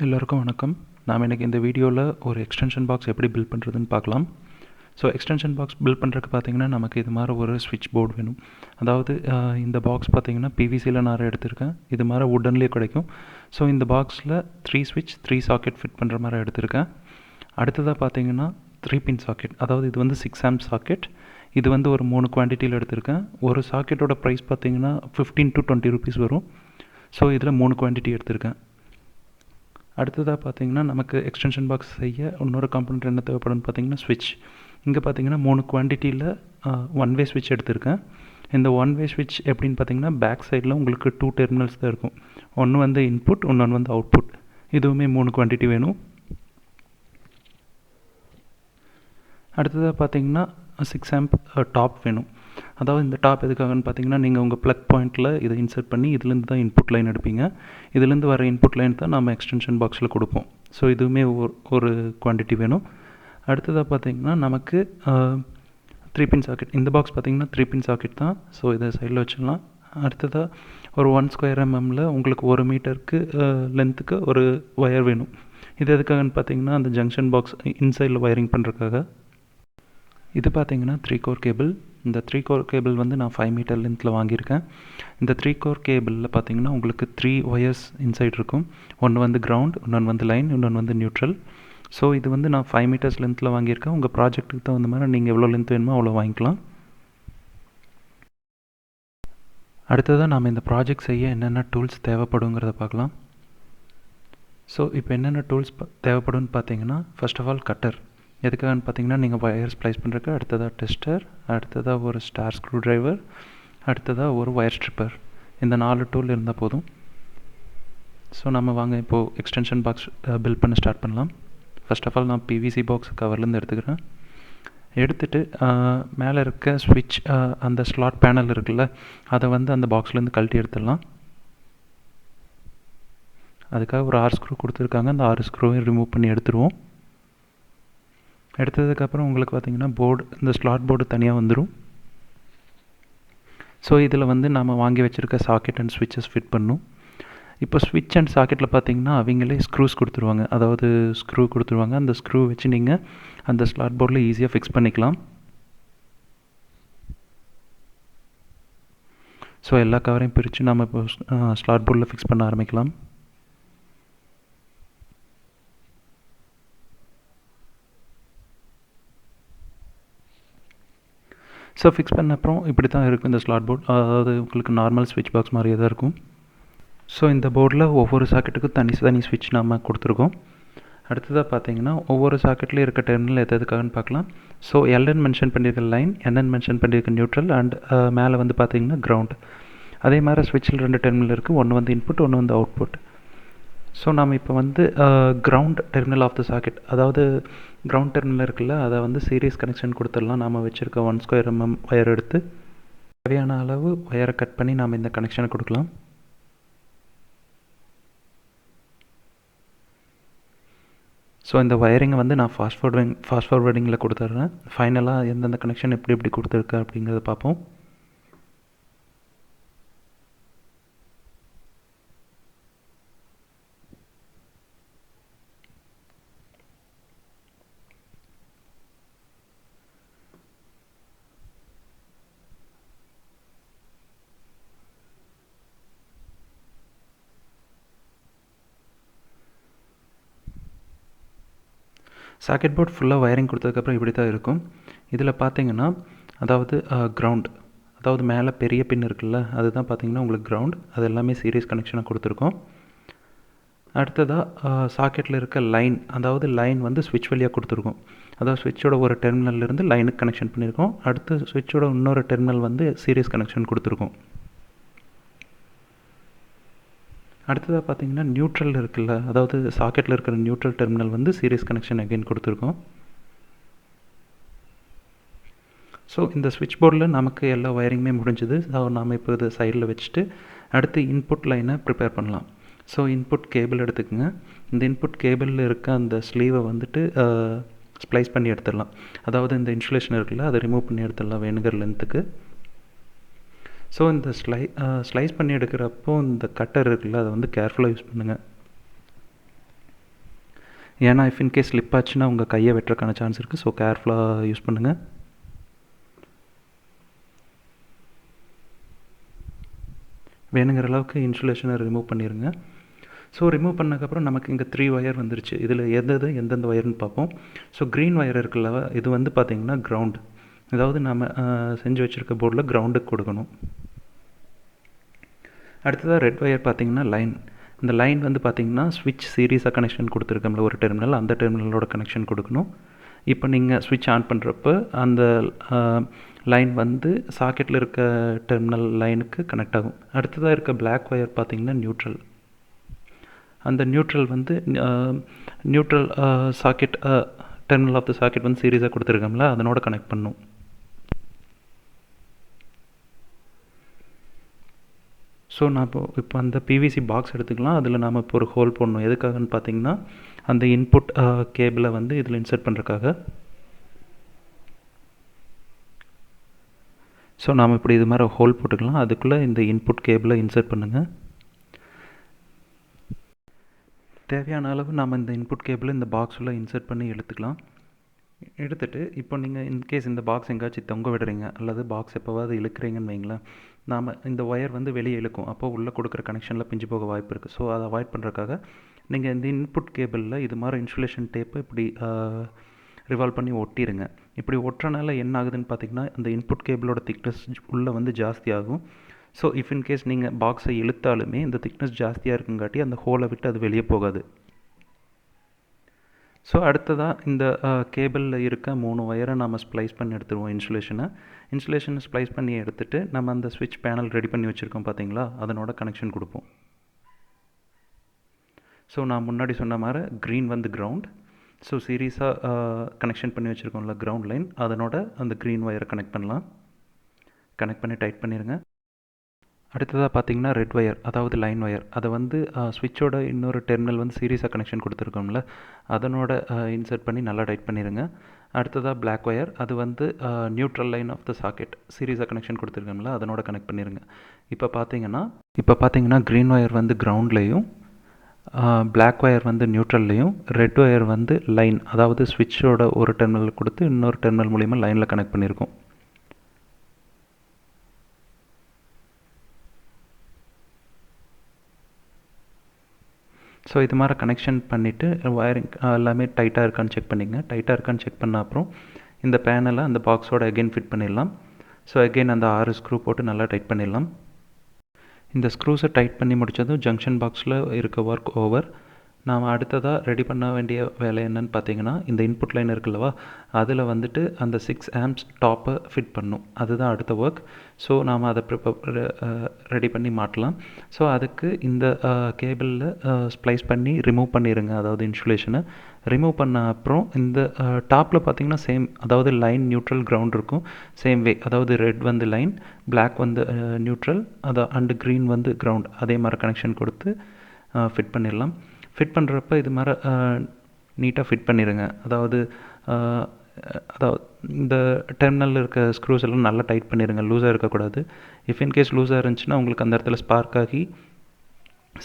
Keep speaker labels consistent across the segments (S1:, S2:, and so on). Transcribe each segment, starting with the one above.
S1: எல்லோருக்கும் வணக்கம். நாம் இன்றைக்கி இந்த வீடியோவில் ஒரு எக்ஸ்டென்ஷன் பாக்ஸ் எப்படி பில்ட் பண்ணுறதுன்னு பார்க்கலாம். ஸோ எக்ஸ்டென்ஷன் பாக்ஸ் பில்ட் பண்ணுறதுக்கு பார்த்திங்கன்னா நமக்கு இது மாதிரி ஒரு ஸ்விட்ச் போர்டு வேணும். அதாவது இந்த பாக்ஸ் பார்த்திங்கன்னா பிவிசியில் நான் எடுத்திருக்கேன். இது மாதிரி வுட்டன்லேயே கிடைக்கும். ஸோ இந்த பாக்ஸில் 3 ஸ்விட்ச் 3 சாக்கெட் ஃபிட் பண்ணுற மாதிரி எடுத்திருக்கேன். அடுத்ததாக பார்த்திங்கன்னா 3 பின் சாக்கெட், அதாவது இது வந்து 6 ஆம்ப் சாக்கெட். இது வந்து ஒரு 3 குவான்டிட்டியில் எடுத்திருக்கேன். ஒரு சாக்கெட்டோட ப்ரைஸ் பார்த்திங்கன்னா 15 to 20 rupees வரும். ஸோ இதில் 3 குவான்டிட்டி எடுத்திருக்கேன். அடுத்ததாக பார்த்திங்கன்னா நமக்கு எக்ஸ்டென்ஷன் பாக்ஸ் செய்ய இன்னொரு காம்பனண்ட் என்ன தேவைப்படும்னு பார்த்திங்கன்னா ஸ்விட்ச். இங்கே பார்த்திங்கன்னா 3 குவான்டிட்டியில் 1 வே ஸ்விட்ச் எடுத்திருக்கேன். இந்த 1 வே ஸ்விட்ச் எப்படின்னு பார்த்திங்கன்னா பேக் சைடில் உங்களுக்கு 2 டெர்மினல்ஸ் தான் இருக்கும். ஒன்று வந்து இன்புட், இன்னொன்று வந்து அவுட்புட். இதுவுமே 3 குவான்டிட்டி வேணும். அடுத்ததாக பார்த்திங்கன்னா 6 ஆம்ப் டாப் வேணும். அதாவது இந்த டாப் எதுக்காகன்னு பார்த்தீங்கன்னா நீங்கள் உங்கள் ப்ளக் பாயிண்ட்டில் இதை இன்சர்ட் பண்ணி இதுலேருந்து தான் இன்புட் லைன் எடுப்பீங்க. இதுலேருந்து வர இன்புட் லைன் தான் நம்ம எக்ஸ்டென்ஷன் பாக்ஸில் கொடுப்போம். ஸோ இதுவுமே ஒரு குவான்டிட்டி வேணும். அடுத்ததாக பார்த்தீங்கன்னா நமக்கு 3 பின் சாக்கெட். இந்த பாக்ஸ் பார்த்திங்கன்னா 3 பின் சாக்கெட் தான். ஸோ இதை சைடில் வச்சிடலாம். அடுத்ததாக ஒரு 1 square mm உங்களுக்கு 1 மீட்டருக்கு லென்த்துக்கு ஒரு ஒயர் வேணும். இது எதுக்காகன்னு பார்த்தீங்கன்னா அந்த ஜங்ஷன் பாக்ஸ் இன்சைடில் ஒயரிங் பண்ணுறதுக்காக. இது பார்த்திங்கன்னா 3 கோர் கேபிள். இந்த 3 கோர் கேபிள் வந்து நான் 5 மீட்டர் லென்த்தில் வாங்கியிருக்கேன். இந்த 3 கோர் கேபிளில் பார்த்திங்கன்னா உங்களுக்கு 3 ஒயர்ஸ் இன்சைட் இருக்கும். ஒன்று வந்து கிரவுண்ட், இன்னொன்று வந்து லைன், இன்னொன்று வந்து நியூட்ரல். ஸோ இது வந்து நான் 5 மீட்டர்ஸ் லென்த்தில் வாங்கியிருக்கேன். உங்கள் ப்ராஜெக்ட்டுக்கு தகுந்த மாதிரி நீங்கள் எவ்வளோ லென்த் வேணுமோ அவ்வளோ வாங்கிக்கலாம். அடுத்ததாக நாம் இந்த ப்ராஜெக்ட் செய்ய என்னென்ன டூல்ஸ் தேவைப்படுங்கிறத பார்க்கலாம். ஸோ இப்போ என்னென்ன டூல்ஸ் தேவைப்படும்னு பார்த்தீங்கன்னா ஃபர்ஸ்ட் ஆஃப் ஆல் கட்டர். எதுக்காகன்னு பார்த்தீங்கன்னா நீங்கள் ஒயர் ஸ்ப்ளைஸ் பண்ணுறதுக்கு. அடுத்ததாக டெஸ்டர், அடுத்ததாக ஒரு ஸ்டார் ஸ்க்ரூ ட்ரைவர், அடுத்ததாக ஒரு ஒயர் ஸ்ட்ரிப்பர். இந்த 4 டூல் இருந்தால் போதும். ஸோ நம்ம வாங்க இப்போது எக்ஸ்டென்ஷன் பாக்ஸ் பில்ட் பண்ண ஸ்டார்ட் பண்ணலாம். ஃபர்ஸ்ட் ஆஃப் ஆல் நான் பிவிசி பாக்ஸ் கவர்லேருந்து எடுத்துக்கிறேன். எடுத்துகிட்டு மேலே இருக்க ஸ்விட்ச் அந்த ஸ்லாட் பேனல் இருக்குல்ல, அதை வந்து அந்த பாக்ஸ்லேருந்து கழட்டி எடுத்துடலாம். அதுக்காக ஒரு 6 ஸ்க்ரூ கொடுத்துருக்காங்க. அந்த 6 ஸ்க்ரூவையும் ரிமூவ் பண்ணி எடுத்துருவோம். எடுத்ததுக்கப்புறம் உங்களுக்கு பார்த்திங்கன்னா போர்டு, இந்த ஸ்லாட் போர்டு தனியாக வந்துடும். ஸோ இதில் வந்து நம்ம வாங்கி வச்சுருக்க சாக்கெட் அண்ட் ஸ்விட்சஸ் ஃபிட் பண்ணும். இப்போ ஸ்விட்ச் அண்ட் சாக்கெட்டில் பார்த்திங்கன்னா அவங்களே ஸ்க்ரூஸ் கொடுத்துருவாங்க. அதாவது ஸ்க்ரூ கொடுத்துருவாங்க. அந்த ஸ்க்ரூ வச்சு நீங்கள் அந்த ஸ்லாட் போர்டில் ஈஸியாக ஃபிக்ஸ் பண்ணிக்கலாம். ஸோ எல்லா கவரையும் பிரித்து நம்ம இப்போ ஸ்லாட் போர்டில் ஃபிக்ஸ் பண்ண ஆரம்பிக்கலாம். ஸோ ஃபிக்ஸ் பண்ண அப்புறம் இப்படி தான் இருக்கும் இந்த ஸ்லாட் போர்ட். அதாவது உங்களுக்கு நார்மல் ஸ்விட்ச் பாக்ஸ் மாதிரியே தான் இருக்கும். ஸோ இந்த போர்டில் ஒவ்வொரு சாக்கெட்டுக்கும் தனி ஸ்விட்ச் நம்ம கொடுத்துருக்கோம். அடுத்ததாக பார்த்தீங்கன்னா ஒவ்வொரு சாக்கெட்லேயும் இருக்க டெர்மினல் எதுக்காகன்னு பார்க்கலாம். ஸோ எல்என் மென்ஷன் பண்ணியிருக்க லைன், என்என் மென்ஷன் பண்ணியிருக்க நியூட்ரல், அண்ட் மேலே வந்து பார்த்தீங்கன்னா கிரவுண்ட். அதே மாதிரி ஸ்விட்சில் 2 டெர்மினல் இருக்குது. ஒன்று வந்து இன்புட், ஒன்று வந்து அவுட்புட். ஸோ நம்ம இப்போ வந்து ground terminal of the socket, அதாவது கிரவுண்ட் டெர்மினல் இருக்குல்ல, அதை வந்து சீரியஸ் கனெக்ஷன் கொடுத்துடலாம். நாம் வச்சுருக்க 1 square mm ஒயர் எடுத்து தேவையான அளவு ஒயரை கட் பண்ணி நாம் இந்த கனெக்ஷனை கொடுக்கலாம். ஸோ இந்த ஒயரிங்கை வந்து நான் ஃபாஸ்ட் ஃபார்வர்டிங்கில் கொடுத்துட்றேன். ஃபைனலாக எந்தெந்த கனெக்ஷன் எப்படி கொடுத்துருக்கா அப்படிங்கிறத பார்ப்போம். சாக்கெட் போர்ட் ஃபுல்லாக ஒயரிங் கொடுத்ததுக்கப்புறம் இப்படி தான் இருக்கும். இதில் பார்த்தீங்கன்னா அதாவது கிரவுண்ட், அதாவது மேலே பெரிய பின் இருக்குல்ல, அதுதான் பார்த்தீங்கன்னா உங்களுக்கு கிரவுண்ட். அது எல்லாமே சீரியஸ் கனெக்ஷனாக கொடுத்துருக்கோம். அடுத்ததாக சாக்கெட்டில் இருக்க லைன், அதாவது லைன் வந்து ஸ்விட்ச் வழியாக கொடுத்துருக்கோம். அதாவது ஸ்விட்சோட ஒரு டெர்மினல்லேருந்து லைனுக்கு கனெக்ஷன் பண்ணியிருக்கோம். அடுத்து ஸ்விட்சோட இன்னொரு டெர்மினல் வந்து சீரியஸ் கனெக்ஷன் கொடுத்துருக்கோம். அடுத்ததாக பார்த்தீங்கன்னா நியூட்ரல் இருக்குல்ல, அதாவது சாக்கெட்டில் இருக்கிற நியூட்ரல் டெர்மினல் வந்து சீரியஸ் கனெக்ஷன் அகைன் கொடுத்துருக்கோம். ஸோ இந்த ஸ்விட்ச் போர்டில் நமக்கு எல்லா ஒயரிங்குமே முடிஞ்சுது. ஸோ நாம் இப்போ இதை சைடில் வச்சுட்டு அடுத்து இன்புட் லைனை ப்ரிப்பேர் பண்ணலாம். ஸோ இன்புட் கேபிள் எடுத்துக்கோங்க. இந்த இன்புட் கேபிளில் இருக்க அந்த ஸ்லீவை வந்துட்டு ஸ்ப்ளைஸ் பண்ணி எடுத்துடலாம். அதாவது இந்த இன்சுலேஷன் இருக்குல்ல, அதை ரிமூவ் பண்ணி எடுத்துடலாம் வேணுங்கிற லென்த்துக்கு. ஸோ இந்த ஸ்லைஸ் பண்ணி எடுக்கிறப்போ இந்த கட்டர் இருக்குல்ல, அதை வந்து கேர்ஃபுல்லாக யூஸ் பண்ணுங்கள். ஏன்னா இஃப் இன்கேஸ் ஸ்லிப் ஆச்சுன்னா உங்கள் கையை வெட்டுறதுக்கான சான்ஸ் இருக்குது. ஸோ கேர்ஃபுல்லாக யூஸ் பண்ணுங்கள். வேணுங்கிற அளவுக்கு இன்சுலேஷனை ரிமூவ் பண்ணிடுங்க. ஸோ ரிமூவ் பண்ணதுக்கப்புறம் நமக்கு இங்கே 3 ஒயர் வந்துருச்சு. இதில் எந்தெந்த ஒயர்னு பார்ப்போம். ஸோ க்ரீன் ஒயர் இருக்குல்ல, இது வந்து பார்த்திங்கன்னா கிரவுண்ட், அதாவது நம்ம செஞ்சு வச்சுருக்க போர்டில் கிரவுண்டுக்கு கொடுக்கணும். அடுத்ததாக ரெட் ஒயர் பார்த்திங்கன்னா லைன். இந்த லைன் வந்து பார்த்திங்கன்னா ஸ்விட்ச் சீரீஸாக கனெக்ஷன் கொடுத்துருக்கோம்ல ஒரு டெர்மினல், அந்த டெர்மினலோட கனெக்ஷன் கொடுக்கணும். இப்போ நீங்கள் ஸ்விட்ச் ஆன் பண்ணுறப்ப அந்த லைன் வந்து சாக்கெட்டில் இருக்க டெர்மினல் லைனுக்கு கனெக்ட் ஆகும். அடுத்ததாக இருக்க பிளாக் ஒயர் பார்த்திங்கன்னா நியூட்ரல். அந்த நியூட்ரல் வந்து neutral socket terminal of the socket வந்து சீரீஸாக கொடுத்துருக்கோம்ல, அதனோட கனெக்ட் பண்ணும். ஸோ நான் இப்போ அந்த பிவிசி பாக்ஸ் எடுத்துக்கலாம். அதில் நாம் இப்போ ஒரு ஹோல் போடணும். எதுக்காகன்னு பார்த்தீங்கன்னா அந்த இன்புட் கேபிளை வந்து இதில் இன்சர்ட் பண்ணுறதுக்காக. ஸோ நாம் இப்படி இது மாதிரி ஹோல் போட்டுக்கலாம். அதுக்குள்ளே இந்த இன்புட் கேபிளை இன்சர்ட் பண்ணுங்கள். தேவையான அளவு நாம் இந்த இன்புட் கேபிளை இந்த பாக்ஸில் இன்சர்ட் பண்ணி எடுத்துக்கலாம். எடுத்துகிட்டு இப்போ நீங்கள் இன்கேஸ் இந்த பாக்ஸ் எங்கேயாச்சும் தொங்க விடுறீங்க அல்லது பாக்ஸ் எப்போவாது இழுக்கிறீங்கன்னு வைங்களேன், நாம் இந்த ஒயர் வந்து வெளியே இழுக்கும். அப்போ உள்ளே கொடுக்குற கனெக்ஷனில் பிஞ்சு போக வாய்ப்பு இருக்குது. ஸோ அதை அவாய்ட் பண்ணுறதுக்காக நீங்கள் இந்த இன்புட் கேபிளில் இது மாதிரி இன்சுலேஷன் டேப்பை இப்படி ரிவால்வ் பண்ணி ஒட்டிடுங்க. இப்படி ஒட்டுறனால என்ன ஆகுதுன்னு பார்த்தீங்கன்னா இந்த இன்புட் கேபிளோட திக்னஸ் உள்ளே வந்து ஜாஸ்தி ஆகும். ஸோ இஃப் இன்கேஸ் நீங்கள் பாக்ஸை இழுத்தாலுமே இந்த திக்னஸ் ஜாஸ்தியாக இருக்குங்காட்டி அந்த ஹோலை விட்டு அது வெளியே போகாது. ஸோ அடுத்ததாக இந்த கேபிளில் இருக்க 3 ஒயரை நம்ம ஸ்ப்ளைஸ் பண்ணி எடுத்துருவோம். இன்சுலேஷனை ஸ்ப்ளைஸ் பண்ணி எடுத்துகிட்டு நம்ம அந்த ஸ்விட்ச் பேனல் ரெடி பண்ணி வச்சுருக்கோம் பார்த்தீங்களா, அதனோட கனெக்ஷன் கொடுப்போம். ஸோ நான் முன்னாடி சொன்ன மாதிரி க்ரீன் வந்து கிரவுண்ட். ஸோ சீரீஸாக கனெக்ஷன் பண்ணி வச்சுருக்கோம்ல கிரவுண்ட் லைன், அதனோட அந்த க்ரீன் ஒயரை கனெக்ட் பண்ணலாம். கனெக்ட் பண்ணி டைட் பண்ணிடுங்க. அடுத்ததாக பார்த்தீங்கன்னா ரெட் ஒயர், அதாவது லைன் ஒயர், அதை வந்து ஸ்விட்சோட இன்னொரு டெர்மினல் வந்து சீரீஸாக கனெக்ஷன் கொடுத்துருக்கோம்ல, அதனோட இன்சர்ட் பண்ணி நல்லா டைட் பண்ணிடுங்க. அடுத்ததாக பிளாக் ஒயர், அது வந்து neutral line of the socket சீரீஸாக கனெக்ஷன் கொடுத்துருக்கோம்ல, அதனோட கனெக்ட் பண்ணிடுங்க. இப்போ பார்த்தீங்கன்னா க்ரீன் ஒயர் வந்து கிரவுண்ட்லேயும், பிளாக் ஒயர் வந்து நியூட்ரல்லையும், ரெட் ஒயர் வந்து லைன், அதாவது ஸ்விட்சோட ஒரு டெர்மினல் கொடுத்து இன்னொரு டெர்மினல் மூலிமா லைனில் கனெக்ட் பண்ணியிருக்கோம். ஸோ இது மாதிரி கனெக்ஷன் பண்ணிவிட்டு ஒயரிங் எல்லாமே டைட்டாக இருக்கான்னு செக் பண்ணிங்க. டைட்டாக இருக்கான்னு செக் பண்ண அப்புறம் இந்த பேனலை அந்த பாக்ஸோட அகெயின் ஃபிட் பண்ணிடலாம். ஸோ அகெயின் அந்த 6 ஸ்க்ரூ போட்டு நல்லா டைட் பண்ணிடலாம். இந்த ஸ்க்ரூஸை டைட் பண்ணி முடித்ததும் ஜங்ஷன் பாக்ஸில் இருக்க ஒர்க் ஓவர். நாம் அடுத்ததாக ரெடி பண்ண வேண்டிய வேலை என்னன்னு பார்த்தீங்கன்னா இந்த இன்புட் லைன் இருக்குல்லவா, அதில் வந்துட்டு அந்த 6 amps டாப்பை ஃபிட் பண்ணும். அதுதான் அடுத்த ஒர்க். ஸோ நாம் அதை ரெடி பண்ணி மாட்டலாம். ஸோ அதுக்கு இந்த கேபிளில் ஸ்ப்ளைஸ் பண்ணி ரிமூவ் பண்ணிடுங்க, அதாவது இன்சுலேஷனை ரிமூவ் பண்ண அப்புறம் இந்த டாப்பில் பார்த்தீங்கன்னா சேம், அதாவது லைன் நியூட்ரல் கிரவுண்ட் இருக்கும். சேம் வே, அதாவது ரெட் வந்து லைன், பிளாக் வந்து நியூட்ரல், அண்டு க்ரீன் வந்து கிரவுண்ட், அதே மாதிரி கனெக்ஷன் கொடுத்து ஃபிட் பண்ணிடலாம். ஃபிட் பண்ணுறப்ப இது மாதிரி நீட்டாக ஃபிட் பண்ணிடுங்க. அதாவது இந்த டெர்மினலில் இருக்க ஸ்க்ரூஸ் எல்லாம் நல்லா டைட் பண்ணிடுங்க, லூஸாக இருக்கக்கூடாது. இஃப் இன்கேஸ் லூஸாக இருந்துச்சுன்னா உங்களுக்கு அந்த இடத்துல ஸ்பார்க் ஆகி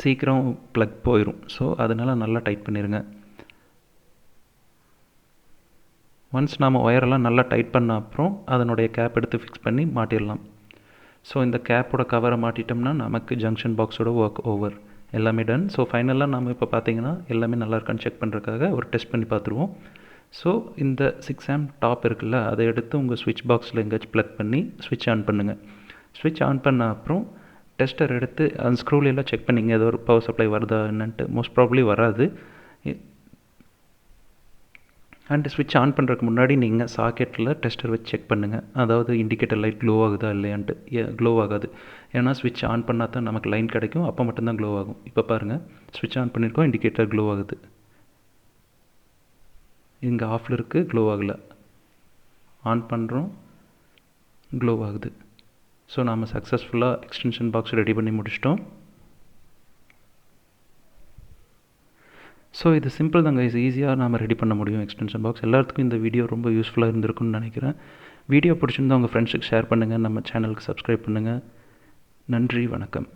S1: சீக்கிரம் ப்ளக் போயிடும். ஸோ அதனால் நல்லா டைட் பண்ணிடுங்க. ஒன்ஸ் நாம் ஒயரெல்லாம் நல்லா டைட் பண்ண அப்புறம் அதனுடைய கேப் எடுத்து ஃபிக்ஸ் பண்ணி மாட்டிடலாம். ஸோ இந்த கேப்போட கவரை மாட்டிட்டோம்னா நமக்கு ஜங்ஷன் பாக்ஸோட ஒர்க் ஓவர், எல்லாமே டன். ஸோ ஃபைனலாக நம்ம இப்போ பார்த்தீங்கன்னா எல்லாமே நல்லா இருக்கான்னு செக் பண்ணுறதுக்காக ஒரு டெஸ்ட் பண்ணி பார்த்துருவோம். ஸோ இந்த 6 amp டாப் இருக்குல்ல, அதை எடுத்து உங்கள் ஸ்விட்ச் பாக்ஸில் எங்கேயாச்சும் ப்ளக் பண்ணி ஸ்விட்ச் ஆன் பண்ணுங்கள். ஸ்விட்ச் ஆன் பண்ண அப்புறம் டெஸ்டர் எடுத்து அந்த ஸ்க்ரூலாம் செக் பண்ணிங்க, ஏதோ ஒரு பவர் சப்ளை வருதா என்னன்ட்டு. மோஸ்ட் ப்ராபப்ளி வராது. அண்ட் ஸ்விட்ச் ஆன் பண்ணுறதுக்கு முன்னாடி நீங்கள் சாக்கெட்டில் டெஸ்டர் வச்சு செக் பண்ணுங்கள், அதாவது இண்டிகேட்டர் லைட் க்ளோ ஆகுதா இல்லையான்ட்டு. க்ளோ ஆகாது, ஏன்னா ஸ்விட்ச் ஆன் பண்ணால் தான் நமக்கு லைன் கிடைக்கும், அப்போ மட்டும்தான் க்ளோ ஆகும். இப்போ பாருங்கள், ஸ்விட்ச் ஆன் பண்ணியிருக்கோம், இண்டிகேட்டர் க்ளோ ஆகுது. இங்கே ஆஃபில் இருக்குது, க்ளோ ஆகலை. ஆன் பண்ணுறோம், க்ளோ ஆகுது. ஸோ நாம் சக்ஸஸ்ஃபுல்லாக எக்ஸ்டென்ஷன் பாக்ஸ் ரெடி பண்ணி முடிச்சிட்டோம். ஸோ இது சிம்பிள் தாங்க, இது ஈஸியாக நாம் ரெடி பண்ண முடியும் எக்ஸ்டென்ஷன் பாக்ஸ். எல்லாத்துக்கும் இந்த வீடியோ ரொம்ப யூஸ்ஃபுல்லாக இருந்திருக்குன்னு நினைக்கிறேன். வீடியோ பிடிச்சிருந்தா உங்கள் ஃப்ரெண்ட்ஸுக்கு ஷேர் பண்ணுங்கள், நம்ம சேனலுக்கு சப்ஸ்கிரைப் பண்ணுங்கள். நன்றி, வணக்கம்.